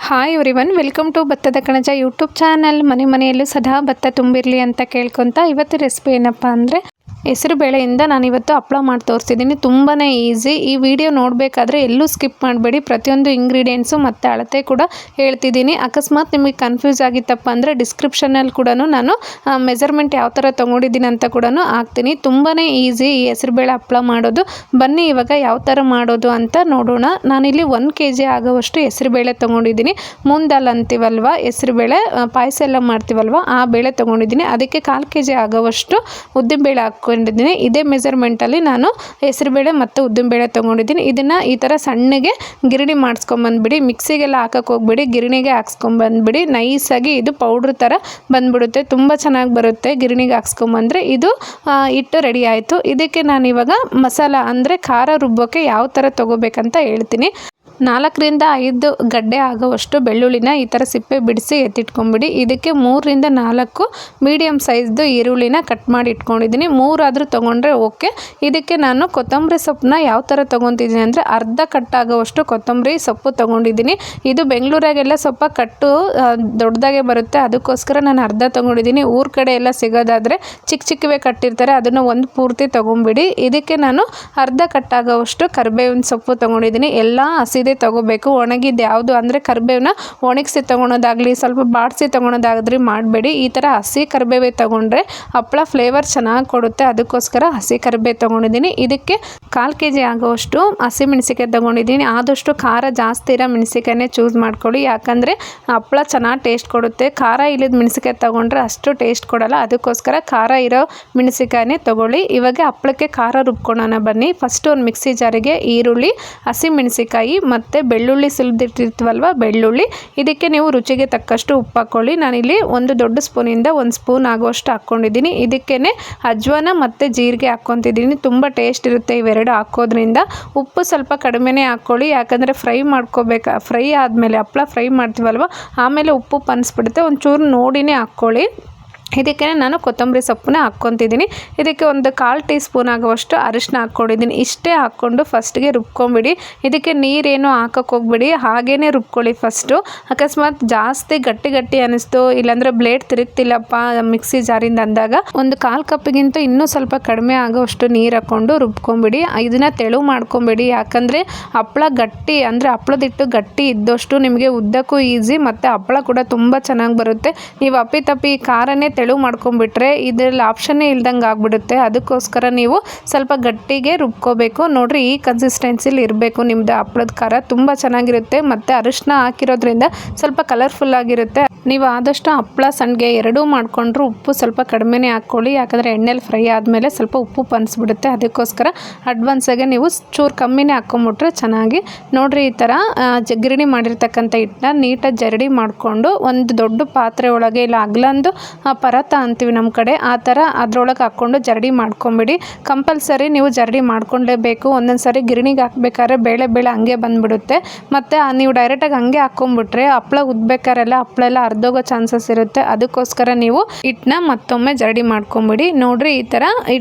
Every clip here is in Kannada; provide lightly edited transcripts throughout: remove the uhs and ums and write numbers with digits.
ಹಾಯ್ ಎವ್ರಿವನ್, ವೆಲ್ಕಮ್ ಟು ಭತ್ತದ ಕಣಜ ಯೂಟ್ಯೂಬ್ ಚಾನಲ್. ಮನೆಯಲ್ಲೂ ಸದಾ ಭತ್ತ ತುಂಬಿರಲಿ ಅಂತ ಕೇಳ್ಕೊತ ಇವತ್ತು ರೆಸಿಪಿ ಏನಪ್ಪ ಅಂದರೆ ಹೆಸರು ಬೇಳೆಯಿಂದ ನಾನು ಇವತ್ತು ಹಪ್ಪಳ ಮಾಡಿ ತೋರಿಸ್ತಿದ್ದೀನಿ. ತುಂಬಾ ಈಸಿ. ಈ ವಿಡಿಯೋ ನೋಡಬೇಕಾದ್ರೆ ಎಲ್ಲೂ ಸ್ಕಿಪ್ ಮಾಡಬೇಡಿ. ಪ್ರತಿಯೊಂದು ಇಂಗ್ರೀಡಿಯೆಂಟ್ಸು ಮತ್ತು ಅಳತೆ ಕೂಡ ಹೇಳ್ತಿದ್ದೀನಿ. ಅಕಸ್ಮಾತ್ ನಿಮಗೆ ಕನ್ಫ್ಯೂಸ್ ಆಗಿತ್ತಪ್ಪ ಅಂದರೆ ಡಿಸ್ಕ್ರಿಪ್ಷನಲ್ಲಿ ಕೂಡ ನಾನು ಮೆಜರ್ಮೆಂಟ್ ಯಾವ ಥರ ತೊಗೊಂಡಿದ್ದೀನಿ ಅಂತ ಕೂಡ ಹಾಕ್ತೀನಿ. ತುಂಬಾ ಈಸಿ ಈ ಹೆಸರುಬೇಳೆ ಹಪ್ಪಳ ಮಾಡೋದು. ಬನ್ನಿ ಇವಾಗ ಯಾವ ಥರ ಮಾಡೋದು ಅಂತ ನೋಡೋಣ. ನಾನಿಲ್ಲಿ 1 kg ಆಗೋವಷ್ಟು ಹೆಸರುಬೇಳೆ ತೊಗೊಂಡಿದ್ದೀನಿ. ಮೂಂಗ್ ಅಂತೀವಲ್ವ, ಹೆಸರುಬೇಳೆ ಪಾಯಸ ಎಲ್ಲ ಮಾಡ್ತೀವಲ್ವ, ಆ ಬೇಳೆ ತೊಗೊಂಡಿದ್ದೀನಿ. ಅದಕ್ಕೆ 1/4 kg ಆಗೋವಷ್ಟು ಉದ್ದಿನಬೇಳೆ ಹಾಕ್ಕೊಂಡಿದ್ದೀನಿ. ಇದೇ ಮೆಜರ್ಮೆಂಟಲ್ಲಿ ನಾನು ಹೆಸರುಬೇಳೆ ಮತ್ತು ಉದ್ದಿನಬೇಳೆ ತೊಗೊಂಡಿದ್ದೀನಿ. ಇದನ್ನು ಈ ಥರ ಸಣ್ಣಗೆ ಗಿರಣಿ ಮಾಡಿಸ್ಕೊಂಬಂದ್ಬಿಡಿ. ಮಿಕ್ಸಿಗೆಲ್ಲ ಹಾಕಕ್ಕೆ ಹೋಗ್ಬಿಡಿ, ಗಿರಣಿಗೆ ಹಾಕ್ಸ್ಕೊಂಬಂದ್ಬಿಡಿ. ನೈಸಾಗಿ ಇದು ಪೌಡ್ರ್ ಥರ ಬಂದ್ಬಿಡುತ್ತೆ. ತುಂಬ ಚೆನ್ನಾಗಿ ಬರುತ್ತೆ. ಗಿರಣಿಗೆ ಹಾಕ್ಸ್ಕೊಂಬಂದರೆ ಇದು ಹಿಟ್ಟು ರೆಡಿ ಆಯಿತು. ಇದಕ್ಕೆ ನಾನು ಇವಾಗ ಮಸಾಲ ಅಂದರೆ ಖಾರ ರುಬ್ಬೋಕ್ಕೆ ಯಾವ ಥರ ತೊಗೋಬೇಕಂತ ಹೇಳ್ತೀನಿ. 4 ರಿಂದ 5 ಗಡ್ಡೆ ಆಗೋವಷ್ಟು ಬೆಳ್ಳುಳ್ಳಿನ ಈ ಥರ ಸಿಪ್ಪೆ ಬಿಡಿಸಿ ಎತ್ತಿಟ್ಕೊಂಬಿಡಿ. ಇದಕ್ಕೆ 3 ರಿಂದ 4 ಮೀಡಿಯಮ್ ಸೈಜ್ದು ಈರುಳ್ಳಿನ ಕಟ್ ಮಾಡಿ ಇಟ್ಕೊಂಡಿದ್ದೀನಿ. 3 ಆದರೂ ತೊಗೊಂಡ್ರೆ ಓಕೆ. ಇದಕ್ಕೆ ನಾನು ಕೊತ್ತಂಬರಿ ಸೊಪ್ಪನ್ನ ಯಾವ ಥರ ತೊಗೊತಿದ್ದೀನಿ ಅಂದರೆ ಅರ್ಧ ಕಟ್ ಆಗೋವಷ್ಟು ಕೊತ್ತಂಬರಿ ಸೊಪ್ಪು ತೊಗೊಂಡಿದ್ದೀನಿ. ಇದು ಬೆಂಗಳೂರಾಗೆಲ್ಲ ಸ್ವಲ್ಪ ಕಟ್ಟು ದೊಡ್ಡದಾಗೆ ಬರುತ್ತೆ, ಅದಕ್ಕೋಸ್ಕರ ನಾನು ಅರ್ಧ ತೊಗೊಂಡಿದ್ದೀನಿ. ಊರ ಕಡೆ ಎಲ್ಲ ಸಿಗೋದಾದರೆ ಚಿಕ್ಕವೇ ಕಟ್ಟಿರ್ತಾರೆ, ಅದನ್ನು ಒಂದು ಪೂರ್ತಿ ತೊಗೊಂಬಿಡಿ. ಇದಕ್ಕೆ ನಾನು ಅರ್ಧ ಕಟ್ ಆಗೋವಷ್ಟು ಕರಿಬೇವಿನ ಸೊಪ್ಪು ತೊಗೊಂಡಿದ್ದೀನಿ. ಎಲ್ಲ ಹಸಿದೆ ತಗೋಬೇಕು. ಒಣಗಿದ್ದು ಯಾವುದು ಅಂದರೆ ಕರಿಬೇವನ್ನ ಒಣಗಿಸಿ ತೊಗೊಳೋದಾಗಲಿ ಸ್ವಲ್ಪ ಬಾಡಿಸಿ ತೊಗೊಳೋದಾದ್ರಿ ಮಾಡಬೇಡಿ. ಈ ಥರ ಹಸಿ ಕರಿಬೇವೇ ತೊಗೊಂಡ್ರೆ ಹಪ್ಪಳ ಫ್ಲೇವರ್ ಚೆನ್ನಾಗಿ ಕೊಡುತ್ತೆ. ಅದಕ್ಕೋಸ್ಕರ ಹಸಿ ಕರಿಬೇವು ತೊಗೊಂಡಿದ್ದೀನಿ. ಇದಕ್ಕೆ 1/4 kg ಆಗೋವಷ್ಟು ಹಸಿಮೆಣಸಿಕಾಯಿ ತೊಗೊಂಡಿದ್ದೀನಿ. ಆದಷ್ಟು ಖಾರ ಜಾಸ್ತಿ ಇರೋ ಮೆಣಸಿಕಾಯನ್ನೇ ಚೂಸ್ ಮಾಡ್ಕೊಳ್ಳಿ, ಯಾಕಂದರೆ ಹಪ್ಪಳ ಚೆನ್ನಾಗಿ ಟೇಸ್ಟ್ ಕೊಡುತ್ತೆ. ಖಾರ ಇಲ್ಲದ ಮೆಣಸಿಕಾಯಿ ತೊಗೊಂಡ್ರೆ ಅಷ್ಟು ಟೇಸ್ಟ್ ಕೊಡಲ್ಲ. ಅದಕ್ಕೋಸ್ಕರ ಖಾರ ಇರೋ ಮೆಣಸಿಕಾಯನ್ನೇ ತೊಗೊಳ್ಳಿ. ಇವಾಗ ಹಪ್ಪಳಕ್ಕೆ ಖಾರ ರುಬ್ಕೊಳ್ಳೋಣ ಬನ್ನಿ. ಫಸ್ಟು ಒಂದು ಮಿಕ್ಸಿ ಜಾರಿಗೆ ಈರುಳ್ಳಿ, ಹಸಿಮೆಣಸಿಕಾಯಿ ಮತ್ತು ಬೆಳ್ಳುಳ್ಳಿ ಸುಲಿದಿಟ್ಟಿರ್ತೀವಲ್ವ ಬೆಳ್ಳುಳ್ಳಿ, ಇದಕ್ಕೆ ನೀವು ರುಚಿಗೆ ತಕ್ಕಷ್ಟು ಉಪ್ಪು ಹಾಕ್ಕೊಳ್ಳಿ. ನಾನಿಲ್ಲಿ 1 ದೊಡ್ಡ ಸ್ಪೂನಿಂದ 1 ಸ್ಪೂನ್ ಆಗೋಷ್ಟು ಹಾಕ್ಕೊಂಡಿದ್ದೀನಿ. ಇದಕ್ಕೇ ಅಜ್ವಾನ ಮತ್ತು ಜೀರಿಗೆ ಹಾಕ್ಕೊತಿದ್ದೀನಿ. ತುಂಬ ಟೇಸ್ಟ್ ಇರುತ್ತೆ ಇವೆರಡು ಹಾಕೋದ್ರಿಂದ. ಉಪ್ಪು ಸ್ವಲ್ಪ ಕಡಿಮೆನೇ ಹಾಕ್ಕೊಳ್ಳಿ, ಯಾಕಂದರೆ ಫ್ರೈ ಆದಮೇಲೆ ಹಪ್ಪಳ ಫ್ರೈ ಮಾಡ್ತೀವಲ್ವ ಆಮೇಲೆ ಉಪ್ಪು ಅನಿಸ್ಬಿಡುತ್ತೆ. ಒಂಚೂರು ನೋಡಿನೇ ಹಾಕ್ಕೊಳ್ಳಿ. ಇದಕ್ಕೆ ನಾನು ಕೊತ್ತಂಬರಿ ಸೊಪ್ಪನ್ನ ಹಾಕ್ಕೊತಿದ್ದೀನಿ. ಇದಕ್ಕೆ ಒಂದು 1/4 ಟೀ ಸ್ಪೂನ್ ಆಗುವಷ್ಟು ಅರಿಶಿನ ಹಾಕ್ಕೊಂಡಿದ್ದೀನಿ. ಇಷ್ಟೇ ಹಾಕ್ಕೊಂಡು ಫಸ್ಟ್ಗೆ ರುಬ್ಕೊಂಬಿಡಿ. ಇದಕ್ಕೆ ನೀರೇನು ಹಾಕಕ್ಕೆ ಹೋಗ್ಬಿಡಿ, ಹಾಗೇ ರುಬ್ಕೊಳ್ಳಿ ಫಸ್ಟು. ಅಕಸ್ಮಾತ್ ಜಾಸ್ತಿ ಗಟ್ಟಿ ಅನ್ನಿಸ್ತು, ಇಲ್ಲಾಂದರೆ ಬ್ಲೇಡ್ ತಿರುಗ್ತಿಲ್ಲಪ್ಪ ಮಿಕ್ಸಿ ಜಾರಿಂದ ಅಂದಾಗ ಒಂದು 1/4 ಕಪ್ಪಿಗಿಂತ ಇನ್ನೂ ಸ್ವಲ್ಪ ಕಡಿಮೆ ಆಗೋವಷ್ಟು ನೀರು ಹಾಕ್ಕೊಂಡು ರುಬ್ಕೊಂಬಿಡಿ. ಇದನ್ನು ತೆಳು ಮಾಡ್ಕೊಂಬಿಡಿ, ಯಾಕಂದರೆ ಹಪ್ಪಳ ಗಟ್ಟಿ ಅಂದರೆ ಹಪ್ಪಳದಿಟ್ಟು ಗಟ್ಟಿ ಇದ್ದಷ್ಟು ನಿಮಗೆ ಉದ್ದಕ್ಕೂ ಈಸಿ ಮತ್ತು ಹಪ್ಪಳ ಕೂಡ ತುಂಬ ಚೆನ್ನಾಗಿ ಬರುತ್ತೆ. ನೀವು ಅಪ್ಪಿತಪ್ಪಿ ಖಾರನೇ ತೆಳು ಮಾಡ್ಕೊಂಡ್ಬಿಟ್ರೆ ಇದರಲ್ಲಿ ಆಪ್ಷನ್ನೇ ಇಲ್ದಂಗೆ ಆಗ್ಬಿಡುತ್ತೆ. ಅದಕ್ಕೋಸ್ಕರ ನೀವು ಸ್ವಲ್ಪ ಗಟ್ಟಿಗೆ ರುಬ್ಕೋಬೇಕು. ನೋಡ್ರಿ, ಈ ಕನ್ಸಿಸ್ಟೆನ್ಸಿಲಿ ಇರಬೇಕು ನಿಮ್ಮದು ಹಪ್ಪಳದ ಖಾರ. ತುಂಬ ಚೆನ್ನಾಗಿರುತ್ತೆ ಮತ್ತು ಅರಿಶಿನ ಹಾಕಿರೋದ್ರಿಂದ ಸ್ವಲ್ಪ ಕಲರ್ಫುಲ್ ಆಗಿರುತ್ತೆ. ನೀವು ಆದಷ್ಟು ಹಪ್ಪಳ ಸಂಡಿಗೆ ಎರಡೂ ಮಾಡಿಕೊಂಡ್ರು ಉಪ್ಪು ಸ್ವಲ್ಪ ಕಡಿಮೆನೇ ಹಾಕ್ಕೊಳ್ಳಿ, ಯಾಕಂದರೆ ಎಣ್ಣೆಲಿ ಫ್ರೈ ಆದಮೇಲೆ ಸ್ವಲ್ಪ ಉಪ್ಪು ಅನಿಸ್ಬಿಡುತ್ತೆ. ಅದಕ್ಕೋಸ್ಕರ ಅಡ್ವಾನ್ಸಾಗೆ ನೀವು ಚೂರು ಕಮ್ಮಿನೇ ಹಾಕ್ಕೊಂಬಿಟ್ರೆ ಚೆನ್ನಾಗಿ. ನೋಡಿರಿ, ಈ ಥರ ಗಿರಣಿ ಮಾಡಿರ್ತಕ್ಕಂಥ ಹಿಟ್ಟನ್ನ ನೀಟಾಗಿ ಜರಡಿ ಮಾಡಿಕೊಂಡು ಒಂದು ದೊಡ್ಡ ಪಾತ್ರೆ ಒಳಗೆ, ಇಲ್ಲ ಅಗ್ಲಂದು ಪರತ ಅಂತೀವಿ ನಮ್ಮ ಕಡೆ, ಆ ಥರ ಅದರೊಳಗೆ ಹಾಕ್ಕೊಂಡು ಜರಡಿ ಮಾಡ್ಕೊಂಬಿಡಿ. ಕಂಪಲ್ಸರಿ ನೀವು ಜರಡಿ ಮಾಡ್ಕೊಳ್ಳೇಬೇಕು. ಒಂದೊಂದು ಸಾರಿ ಗಿರಣಿಗೆ ಹಾಕ್ಬೇಕಾದ್ರೆ ಬೇಳೆ ಹಂಗೆ ಬಂದುಬಿಡುತ್ತೆ. ಮತ್ತು ನೀವು ಡೈರೆಕ್ಟಾಗಿ ಹಂಗೆ ಹಾಕ್ಕೊಂಬಿಟ್ರೆ ಹಪ್ಪಳ ಉದ್ಬೇಕಾರೆಲ್ಲ ಹಪ್ಪಳ ಎಲ್ಲ ಅರ್ಧೋಗೋ ಚಾನ್ಸಸ್ ಇರುತ್ತೆ. ಅದಕ್ಕೋಸ್ಕರ ನೀವು ಹಿಟ್ಟನ್ನ ಮತ್ತೊಮ್ಮೆ ಜರಡಿ ಮಾಡ್ಕೊಂಬಿಡಿ. ನೋಡ್ರಿ, ಈ ಥರ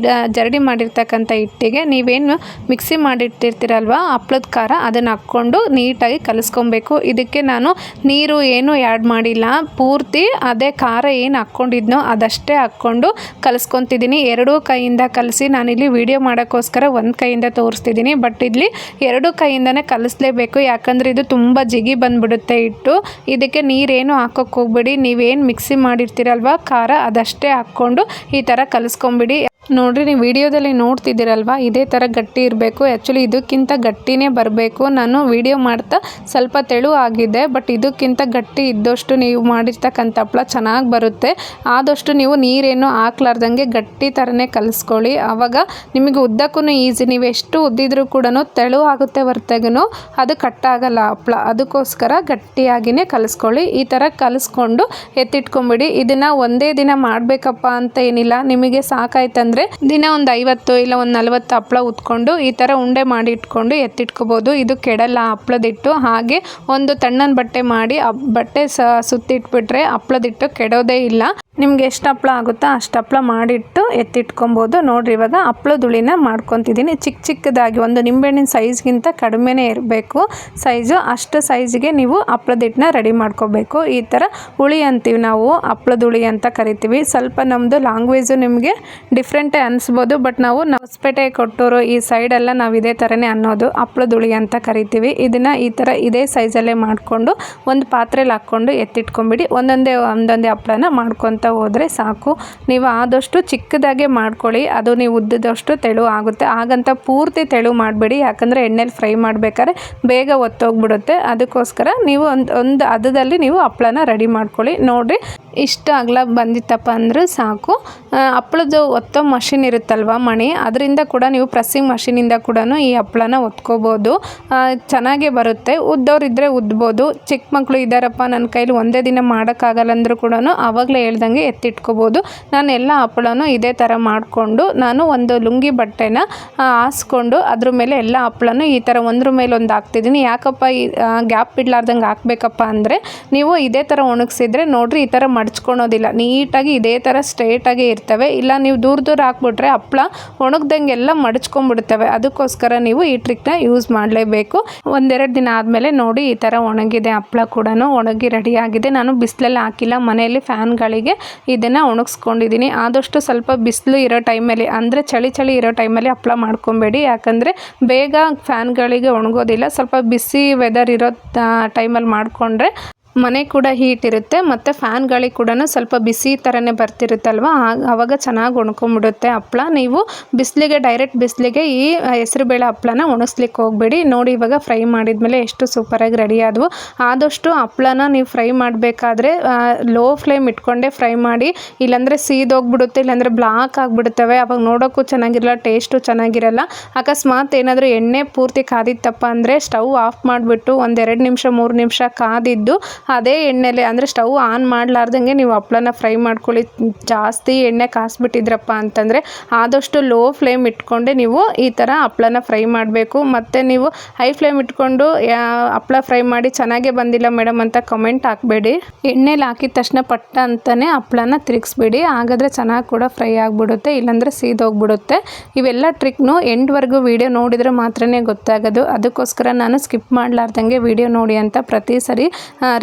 ಜರಡಿ ಮಾಡಿರ್ತಕ್ಕಂಥ ಹಿಟ್ಟಿಗೆ ನೀವೇನು ಮಿಕ್ಸಿ ಮಾಡಿಟ್ಟಿರ್ತೀರಲ್ವ ಹಪ್ಪಳದ ಖಾರ, ಅದನ್ನು ಹಾಕ್ಕೊಂಡು ನೀಟಾಗಿ ಕಲಿಸ್ಕೊಬೇಕು. ಇದಕ್ಕೆ ನಾನು ನೀರು ಏನು ಆ್ಯಡ್ ಮಾಡಿಲ್ಲ, ಪೂರ್ತಿ ಅದೇ ಖಾರ ಏನು ಹಾಕ್ಕೊಂಡಿದ್ನೋ ಅದಷ್ಟೇ ಹಾಕ್ಕೊಂಡು ಕಲಿಸ್ಕೊತಿದ್ದೀನಿ. 2 ಕೈಯಿಂದ ಕಲಸಿ. ನಾನಿಲ್ಲಿ ವಿಡಿಯೋ ಮಾಡೋಕ್ಕೋಸ್ಕರ 1 ಕೈಯಿಂದ ತೋರಿಸ್ತಿದ್ದೀನಿ, ಬಟ್ ಇಲ್ಲಿ 2 ಕೈಯಿಂದನೇ ಕಲಿಸ್ಲೇಬೇಕು, ಯಾಕಂದರೆ ಇದು ತುಂಬ ಜಿಗಿ ಬಂದುಬಿಡುತ್ತೆ ಹಿಟ್ಟು. ಇದಕ್ಕೆ ನೀರೇನು ಹಾಕೋಕ್ಕೆ ಹೋಗ್ಬೇಡಿ. ನೀವೇನು ಮಿಕ್ಸಿ ಮಾಡಿರ್ತೀರಲ್ವ ಖಾರ ಅದಷ್ಟೇ ಹಾಕ್ಕೊಂಡು ಈ ಥರ ಕಲಿಸ್ಕೊಂಬಿಡಿ. ನೋಡಿರಿ, ನೀವು ವಿಡಿಯೋದಲ್ಲಿ ನೋಡ್ತಿದ್ದೀರಲ್ವ ಇದೇ ಥರ ಗಟ್ಟಿ ಇರಬೇಕು. ಆ್ಯಕ್ಚುಲಿ ಇದಕ್ಕಿಂತ ಗಟ್ಟಿನೇ ಬರಬೇಕು. ನಾನು ವಿಡಿಯೋ ಮಾಡ್ತಾ ಸ್ವಲ್ಪ ತೆಳು ಆಗಿದೆ, ಬಟ್ ಇದಕ್ಕಿಂತ ಗಟ್ಟಿ ಇದ್ದಷ್ಟು ನೀವು ಮಾಡಿರ್ತಕ್ಕಂಥ ಹಪ್ಪಳ ಚೆನ್ನಾಗಿ ಬರುತ್ತೆ. ಆದಷ್ಟು ನೀವು ನೀರೇನು ಹಾಕ್ಲಾರ್ದಂಗೆ ಗಟ್ಟಿ ಥರನೇ ಕಲಿಸ್ಕೊಳ್ಳಿ. ಆವಾಗ ನಿಮಗೆ ಉದ್ದಕ್ಕೂ ಈಸಿ. ನೀವು ಎಷ್ಟು ಉದ್ದಿದ್ರೂ ಕೂಡ ತೆಳು ಆಗುತ್ತೆ ಹೊರತಾಗೂ ಅದು ಕಟ್ಟಾಗಲ್ಲ ಹಪ್ಪಳ. ಅದಕ್ಕೋಸ್ಕರ ಗಟ್ಟಿಯಾಗಿಯೇ ಕಲಿಸ್ಕೊಳ್ಳಿ. ಈ ಥರ ಕಲಿಸ್ಕೊಂಡು ಎತ್ತಿಟ್ಕೊಂಬಿಡಿ. ಇದನ್ನು ಒಂದೇ ದಿನ ಮಾಡಬೇಕಪ್ಪ ಅಂತ ಏನಿಲ್ಲ. ನಿಮಗೆ ಸಾಕಾಯ್ತಂದರೆ ದಿನ ಒಂದು 50 ಇಲ್ಲ ಒಂದು 40 ಹಪ್ಪಳ ಉತ್ಕೊಂಡು ಈ ಥರ ಉಂಡೆ ಮಾಡಿ ಇಟ್ಕೊಂಡು ಎತ್ತಿಟ್ಕೋಬೋದು. ಇದು ಕೆಡಲ್ಲ ಹಪ್ಪಳದಿಟ್ಟು. ಹಾಗೆ ಒಂದು ತಣ್ಣನ ಬಟ್ಟೆ ಮಾಡಿ ಬಟ್ಟೆ ಸುತ್ತಿಟ್ಬಿಟ್ರೆ ಹಪ್ಪಳದಿಟ್ಟು ಕೆಡೋದೇ ಇಲ್ಲ. ನಿಮ್ಗೆ ಎಷ್ಟು ಹಪ್ಪಳ ಆಗುತ್ತೋ ಅಷ್ಟು ಹಪ್ಪಳ ಮಾಡಿಟ್ಟು ಎತ್ತಿಟ್ಕೊಬೋದು. ನೋಡಿರಿ ಇವಾಗ ಹಪ್ಪಳದ ಹುಳಿನ ಮಾಡ್ಕೊತಿದ್ದೀನಿ. ಚಿಕ್ಕದಾಗಿ ಒಂದು ನಿಂಬೆಹಣ್ಣಿನ ಸೈಜ್ಗಿಂತ ಕಡಿಮೆನೇ ಇರಬೇಕು ಸೈಜು. ಅಷ್ಟು ಸೈಜ್ಗೆ ನೀವು ಹಪ್ಪಳದ ಹಿಟ್ಟನ್ನ ರೆಡಿ ಮಾಡ್ಕೋಬೇಕು. ಈ ಥರ ಹುಳಿ ಅಂತೀವಿ ನಾವು, ಹಪ್ಪಳದ ಹುಳಿ ಅಂತ ಕರಿತೀವಿ. ಸ್ವಲ್ಪ ನಮ್ಮದು ಲ್ಯಾಂಗ್ವೇಜು ನಿಮಗೆ ಡಿಫ್ರೆಂಟೇ ಅನಿಸ್ಬೋದು, ಬಟ್ ನಾವು ಹೊಸಪೇಟೆ ಕೊಟ್ಟೂರು ಈ ಸೈಡೆಲ್ಲ ನಾವು ಇದೇ ಥರನೇ ಅನ್ನೋದು, ಹಪ್ಪಳದ ಹುಳಿ ಅಂತ ಕರಿತೀವಿ. ಇದನ್ನು ಈ ಥರ ಇದೇ ಸೈಜಲ್ಲೇ ಮಾಡಿಕೊಂಡು ಒಂದು ಪಾತ್ರೆಯಲ್ಲಿ ಹಾಕ್ಕೊಂಡು ಎತ್ತಿಟ್ಕೊಂಬಿಡಿ. ಒಂದೊಂದೇ ಹಪ್ಪಳನ ಮಾಡ್ಕೊತ ಹೋದರೆ ಸಾಕು. ನೀವು ಆದಷ್ಟು ಚಿಕ್ಕದಾಗೆ ಮಾಡ್ಕೊಳ್ಳಿ, ಅದು ನೀವು ಉದ್ದದಷ್ಟು ತೆಳು ಆಗುತ್ತೆ. ಹಾಗಂತ ಪೂರ್ತಿ ತೆಳು ಮಾಡಬೇಡಿ, ಯಾಕಂದರೆ ಎಣ್ಣೆಲಿ ಫ್ರೈ ಮಾಡಬೇಕಾದ್ರೆ ಬೇಗ ಒತ್ತೋಗ್ಬಿಡುತ್ತೆ. ಅದಕ್ಕೋಸ್ಕರ ನೀವು ಒಂದು ಹದದಲ್ಲಿ ನೀವು ಹಪ್ಪಳನ ರೆಡಿ ಮಾಡ್ಕೊಳ್ಳಿ. ನೋಡಿರಿ ಇಷ್ಟು ಅಗಲ ಬಂದಿತ್ತಪ್ಪ ಅಂದರೆ ಸಾಕು. ಹಪ್ಪಳದ್ದು ಒತ್ತೋ ಮಷಿನ್ ಇರುತ್ತಲ್ವ ಮಣಿ, ಅದರಿಂದ ಕೂಡ ನೀವು ಪ್ರೆಸ್ಸಿಂಗ್ ಮಷಿನಿಂದ ಕೂಡ ಈ ಹಪ್ಪಳನ ಒತ್ಕೋಬೋದು, ಚೆನ್ನಾಗೇ ಬರುತ್ತೆ. ಉದ್ದೋರಿದ್ದರೆ ಉದ್ಬೋದು. ಚಿಕ್ಕ ಮಕ್ಕಳು ಇದ್ದಾರಪ್ಪ ನನ್ನ ಕೈಲಿ ಒಂದೇ ದಿನ ಮಾಡೋಕ್ಕಾಗಲ್ಲ ಅಂದರೂ ಕೂಡ ಆವಾಗಲೇ ಹೇಳ್ದಂಗೆ ಎತ್ತಿಟ್ಕೋಬೋದು. ನಾನು ಎಲ್ಲ ಹಪ್ಪಳನೂ ಇದೇ ಥರ ಮಾಡಿಕೊಂಡು ನಾನು ಒಂದು ಲುಂಗಿ ಬಟ್ಟೆನ ಹಾಸ್ಕೊಂಡು ಅದ್ರ ಮೇಲೆ ಎಲ್ಲ ಹಪ್ಪಳನೂ ಈ ಥರ ಒಂದ್ರ ಮೇಲೆ ಒಂದು ಹಾಕ್ತಿದ್ದೀನಿ. ಯಾಕಪ್ಪ ಈ ಗ್ಯಾಪ್ ಬಿಡ್ಲಾರ್ದಂಗೆ ಹಾಕ್ಬೇಕಪ್ಪ ಅಂದರೆ ನೀವು ಇದೇ ಥರ ಒಣಗಿಸಿದ್ರೆ ನೋಡಿರಿ ಈ ಥರ ಮಡ್ಚ್ಕೊಳೋದಿಲ್ಲ, ನೀಟಾಗಿ ಇದೇ ಥರ ಸ್ಟ್ರೇಟಾಗಿ ಇರ್ತವೆ. ಇಲ್ಲ ನೀವು ದೂರ ಹಾಕ್ಬಿಟ್ರೆ ಹಪ್ಪಳ ಒಣಗ್ದಂಗೆಲ್ಲ ಮಡ್ಚ್ಕೊಂಡ್ಬಿಡ್ತವೆ. ಅದಕ್ಕೋಸ್ಕರ ನೀವು ಈ ಟ್ರಿಕ್ನ ಯೂಸ್ ಮಾಡಲೇಬೇಕು. ಒಂದೆರಡು ದಿನ ಆದಮೇಲೆ ನೋಡಿ ಈ ಥರ ಒಣಗಿದೆ ಹಪ್ಪಳ ಕೂಡ ಒಣಗಿ ರೆಡಿಯಾಗಿದೆ. ನಾನು ಬಿಸಿಲಲ್ಲಿ ಹಾಕಿಲ್ಲ, ಮನೆಯಲ್ಲಿ ಫ್ಯಾನ್ಗಳಿಗೆ ಇದನ್ನು ಒಣಗಿಸ್ಕೊಂಡಿದ್ದೀನಿ. ಆದಷ್ಟು ಸ್ವಲ್ಪ ಬಿಸಿಲು ಇರೋ ಟೈಮಲ್ಲಿ ಅಂದರೆ ಚಳಿ ಇರೋ ಟೈಮಲ್ಲಿ ಹಪ್ಪಳ ಮಾಡ್ಕೊಬೇಡಿ, ಯಾಕಂದರೆ ಬೇಗ ಫ್ಯಾನ್ಗಳಿಗೆ ಒಣಗೋದಿಲ್ಲ. ಸ್ವಲ್ಪ ಬಿಸಿ ವೆದರ್ ಇರೋ ಟೈಮಲ್ಲಿ ಮಾಡಿಕೊಂಡ್ರೆ ಮನೆ ಕೂಡ ಹೀಟ್ ಇರುತ್ತೆ ಮತ್ತು ಫ್ಯಾನ್ಗಳಿಗೆ ಕೂಡ ಸ್ವಲ್ಪ ಬಿಸಿ ಥರನೇ ಬರ್ತಿರುತ್ತಲ್ವ, ಆವಾಗ ಚೆನ್ನಾಗಿ ಒಣ್ಕೊಂಬಿಡುತ್ತೆ ಹಪ್ಪಳ. ನೀವು ಡೈರೆಕ್ಟ್ ಬಿಸಿಲಿಗೆ ಈ ಹೆಸರುಬೇಳೆ ಹಪ್ಪಳನ ಒಣಗಿಸ್ಲಿಕ್ಕೆ ಹೋಗಬೇಡಿ. ನೋಡಿ ಇವಾಗ ಫ್ರೈ ಮಾಡಿದ್ಮೇಲೆ ಎಷ್ಟು ಸೂಪರಾಗಿ ರೆಡಿ ಆದವು. ಆದಷ್ಟು ಹಪ್ಪಳನ ನೀವು ಫ್ರೈ ಮಾಡಬೇಕಾದ್ರೆ ಲೋ ಫ್ಲೇಮ್ ಇಟ್ಕೊಂಡೇ ಫ್ರೈ ಮಾಡಿ, ಇಲ್ಲಾಂದರೆ ಸೀದೋಗ್ಬಿಡುತ್ತೆ, ಇಲ್ಲಾಂದರೆ ಬ್ಲಾಕ್ ಆಗಿಬಿಡ್ತವೆ. ಅವಾಗ ನೋಡೋಕ್ಕೂ ಚೆನ್ನಾಗಿರಲ್ಲ, ಟೇಸ್ಟು ಚೆನ್ನಾಗಿರಲ್ಲ. ಅಕಸ್ಮಾತ್ ಏನಾದರೂ ಎಣ್ಣೆ ಪೂರ್ತಿ ಕಾದಿತ್ತಪ್ಪ ಅಂದರೆ ಸ್ಟವ್ ಆಫ್ ಮಾಡಿಬಿಟ್ಟು ಒಂದು 2 ನಿಮಿಷ 3 ನಿಮಿಷ ಕಾದಿದ್ದು ಅದೇ ಎಣ್ಣೆಲೆ ಅಂದರೆ ಸ್ಟವ್ ಆನ್ ಮಾಡಲಾರ್ದಂಗೆ ನೀವು ಹಪ್ಪಳನ ಫ್ರೈ ಮಾಡ್ಕೊಳ್ಳಿ. ಜಾಸ್ತಿ ಎಣ್ಣೆ ಕಾಸ್ಬಿಟ್ಟಿದ್ರಪ್ಪ ಅಂತಂದರೆ ಆದಷ್ಟು ಲೋ ಫ್ಲೇಮ್ ಇಟ್ಕೊಂಡೆ ನೀವು ಈ ಥರ ಹಪ್ಪಳನ ಫ್ರೈ ಮಾಡಬೇಕು. ಮತ್ತು ನೀವು ಹೈ ಫ್ಲೇಮ್ ಇಟ್ಕೊಂಡು ಹಪ್ಪಳ ಫ್ರೈ ಮಾಡಿ ಚೆನ್ನಾಗೇ ಬಂದಿಲ್ಲ ಮೇಡಮ್ ಅಂತ ಕಮೆಂಟ್ ಹಾಕಬೇಡಿ. ಎಣ್ಣೆಲಿ ಹಾಕಿದ ತಕ್ಷಣ ಪಟ್ಟ ಅಂತಲೇ ಹಪ್ಪಳನ ತಿರುಗಿಸ್ಬೇಡಿ, ಹಾಗಾದರೆ ಚೆನ್ನಾಗಿ ಕೂಡ ಫ್ರೈ ಆಗಿಬಿಡುತ್ತೆ, ಇಲ್ಲಾಂದರೆ ಸೀದೋಗ್ಬಿಡುತ್ತೆ. ಇವೆಲ್ಲ ಟ್ರಿಕ್ನು ಎಂಡ್ವರೆಗೂ ವೀಡಿಯೋ ನೋಡಿದರೆ ಮಾತ್ರನೇ ಗೊತ್ತಾಗೋದು. ಅದಕ್ಕೋಸ್ಕರ ನಾನು ಸ್ಕಿಪ್ ಮಾಡಲಾರ್ದಂಗೆ ವೀಡಿಯೋ ನೋಡಿ ಅಂತ ಪ್ರತಿ ಸರಿ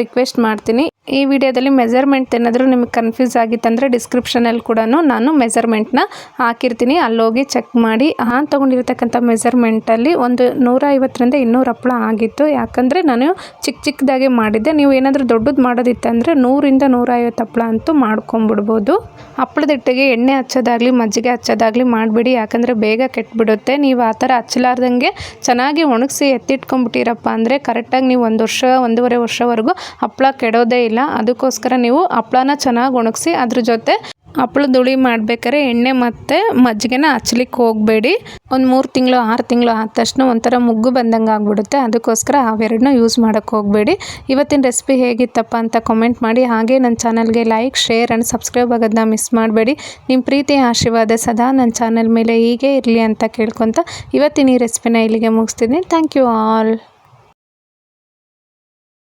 ರಿಕ್ವೆಸ್ಟ್ ಮಾಡ್ತೀನಿ. ಈ ವಿಡಿಯೋದಲ್ಲಿ ಮೆಜರ್ಮೆಂಟ್ ಏನಾದರೂ ನಿಮಗೆ ಕನ್ಫ್ಯೂಸ್ ಆಗಿತ್ತಂದರೆ ಡಿಸ್ಕ್ರಿಪ್ಷನಲ್ಲಿ ಕೂಡ ನಾನು ಮೆಜರ್ಮೆಂಟ್ನ ಹಾಕಿರ್ತೀನಿ, ಅಲ್ಲೋಗಿ ಚೆಕ್ ಮಾಡಿ. ತೊಗೊಂಡಿರ್ತಕ್ಕಂಥ ಮೆಜರ್ಮೆಂಟಲ್ಲಿ ಒಂದು 150ರಿಂದ 200 ಹಪ್ಪಳ ಆಗಿತ್ತು, ಯಾಕಂದರೆ ನಾನು ಚಿಕ್ಕದಾಗೆ ಮಾಡಿದ್ದೆ. ನೀವು ಏನಾದರೂ ದೊಡ್ಡದು ಮಾಡೋದಿತ್ತಂದರೆ 100ರಿಂದ 150 ಹಪ್ಪಳ ಅಂತೂ ಮಾಡ್ಕೊಂಬಿಡ್ಬೋದು. ಹಪ್ಪಳದ ಹಿಟ್ಟಿಗೆ ಎಣ್ಣೆ ಹಚ್ಚೋದಾಗಲಿ ಮಜ್ಜಿಗೆ ಹಚ್ಚೋದಾಗಲಿ ಮಾಡಬೇಡಿ, ಯಾಕಂದರೆ ಬೇಗ ಕೆಟ್ಟಬಿಡುತ್ತೆ. ನೀವು ಆ ಥರ ಹಚ್ಚಲಾರ್ದಂಗೆ ಚೆನ್ನಾಗಿ ಒಣಗಿಸಿ ಎತ್ತಿಟ್ಕೊಂಡ್ಬಿಟ್ಟಿರಪ್ಪ ಅಂದರೆ ಕರೆಕ್ಟಾಗಿ ನೀವು 1 ವರ್ಷ 1.5 ವರ್ಷವರೆಗೂ ಹಪ್ಪಳ ಕೆಡೋದೇ ಇಲ್ಲ. ಅದಕ್ಕೋಸ್ಕರ ನೀವು ಹಪ್ಪಳನ ಚೆನ್ನಾಗಿ ಒಣಗಿಸಿ ಅದ್ರ ಜೊತೆ ಹಪ್ಪಳದ ಹುಳಿ ಮಾಡ್ಬೇಕಾದ್ರೆ ಎಣ್ಣೆ ಮತ್ತು ಮಜ್ಜಿಗೆನ ಹಚ್ಲಿಕ್ಕೆ ಹೋಗಬೇಡಿ. ಒಂದು 3 ತಿಂಗಳು 6 ತಿಂಗಳು ಆದ ತಕ್ಷಣ ಒಂಥರ ಮುಗ್ಗು ಬಂದಂಗೆ ಆಗಿಬಿಡುತ್ತೆ. ಅದಕ್ಕೋಸ್ಕರ ಅವೆರಡನ್ನೂ ಯೂಸ್ ಮಾಡೋಕ್ಕೆ ಹೋಗಬೇಡಿ. ಇವತ್ತಿನ ರೆಸಿಪಿ ಹೇಗಿತ್ತಪ್ಪ ಅಂತ ಕಮೆಂಟ್ ಮಾಡಿ. ಹಾಗೆ ನನ್ನ ಚಾನಲ್ಗೆ ಲೈಕ್ ಶೇರ್ ಆ್ಯಂಡ್ ಸಬ್ಸ್ಕ್ರೈಬ್ ಆಗೋದನ್ನ ಮಿಸ್ ಮಾಡಬೇಡಿ. ನಿಮ್ಮ ಪ್ರೀತಿ ಆಶೀರ್ವಾದ ಸದಾ ನನ್ನ ಚಾನಲ್ ಮೇಲೆ ಹೀಗೆ ಇರಲಿ ಅಂತ ಕೇಳ್ಕೊತ ಇವತ್ತಿನ ಈ ರೆಸಿಪಿನ ಇಲ್ಲಿಗೆ ಮುಗಿಸ್ತಿದ್ದೀನಿ. Thank you all.